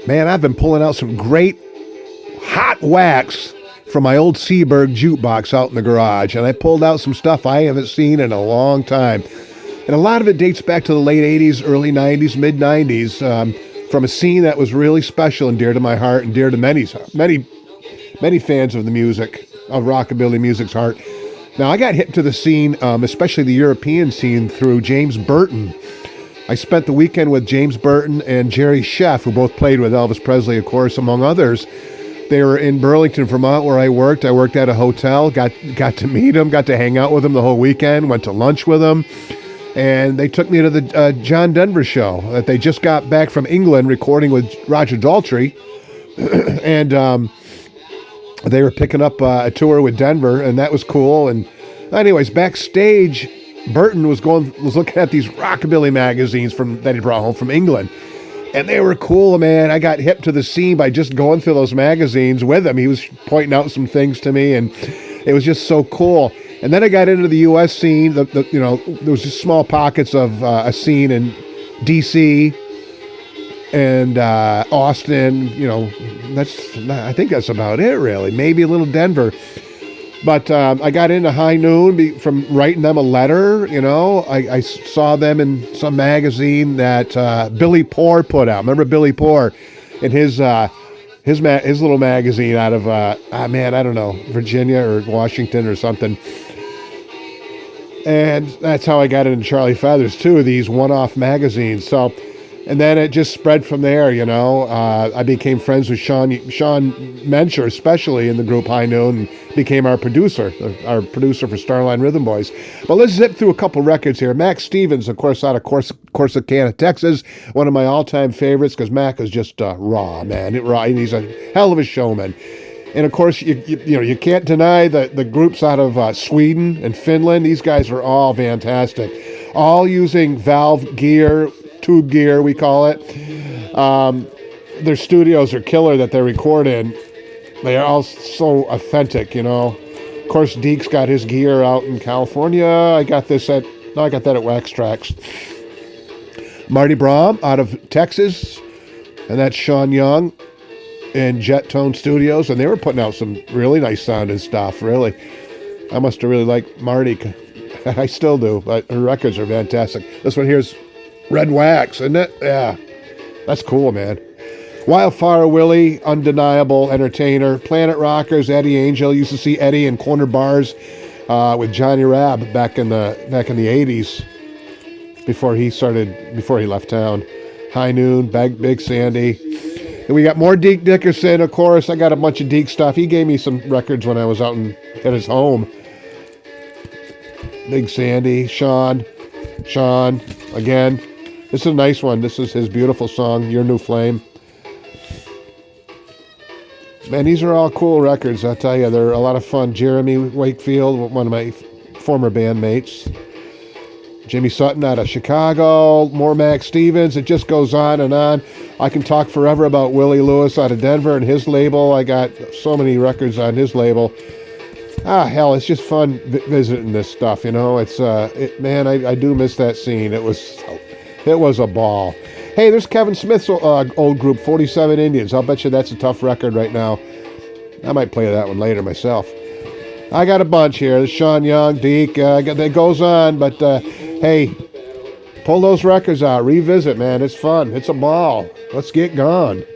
Man, I've been pulling out some great hot wax from my old Seaberg jukebox out in the garage, and I pulled out some stuff I haven't seen in a long time. And a lot of it dates back to the late 80s, early 90s, mid 90s, from a scene that was really special and dear to my heart and dear to many fans of the music, of rockabilly music's heart. Now, I got hip to the scene, especially the European scene, through James Burton. I spent the weekend with James Burton and Jerry Sheff, who both played with Elvis Presley, of course, among others. They were in Burlington, Vermont, where I worked. I worked at a hotel, got to meet them, got to hang out with them the whole weekend, went to lunch with them. And they took me to the John Denver show that they just got back from England recording with Roger Daltrey. And they were picking up a tour with Denver, and that was cool. And anyways, backstage, Burton was looking at these rockabilly magazines that he brought home from England. And they were cool, man. I got hip to the scene by just going through those magazines with him. He was pointing out some things to me, and it was just so cool. And then I got into the U.S. scene. There was just small pockets of a scene in D.C. and Austin. I think that's about it, really. Maybe a little Denver. But I got into High Noon from writing them a letter. I saw them in some magazine that Billy Poor put out. Remember Billy Poor in his little magazine out of I don't know, Virginia or Washington or something. And that's how I got into Charlie Feathers too. These one-off magazines. So. And then it just spread from there, I became friends with Sean Mencher, especially in the group High Noon, and became our producer for Starline Rhythm Boys. But let's zip through a couple records here. Mac Stevens, of course, out of Corsicana, Texas, one of my all-time favorites, because Mac is just raw, man. He's a hell of a showman. And of course, you can't deny the groups out of Sweden and Finland. These guys are all fantastic, all using valve gear. Tube gear, we call it. Their studios are killer that they record in. They are all so authentic, Of course, Deke's got his gear out in California. I got that at Wax Tracks. Marty Braum out of Texas, and that's Sean Young in Jet Tone Studios, and they were putting out some really nice sounding stuff, really. I must have really liked Marty. I still do, but her records are fantastic. This one here's Red Wax, isn't it? Yeah. That's cool, man. Wildfire Willie, undeniable entertainer. Planet Rockers, Eddie Angel. Used to see Eddie in corner bars with Johnny Rabb back in the 80s before he left town. High Noon, Big Sandy. And we got more Deke Dickerson, of course. I got a bunch of Deke stuff. He gave me some records when I was out at his home. Big Sandy, Sean, again. This is a nice one. This is his beautiful song, Your New Flame. Man, these are all cool records, I'll tell you. They're a lot of fun. Jeremy Wakefield, one of my former bandmates. Jimmy Sutton out of Chicago. More Mac Stevens. It just goes on and on. I can talk forever about Willie Lewis out of Denver and his label. I got so many records on his label. Hell, it's just fun visiting this stuff, It's, I do miss that scene. It was a ball. Hey, there's Kevin Smith's old group, 47 Indians. I'll bet you that's a tough record right now. I might play that one later myself. I got a bunch here. There's Sean Young, Deke, that goes on, but hey, pull those records out, revisit, man. It's fun. It's a ball. Let's get gone.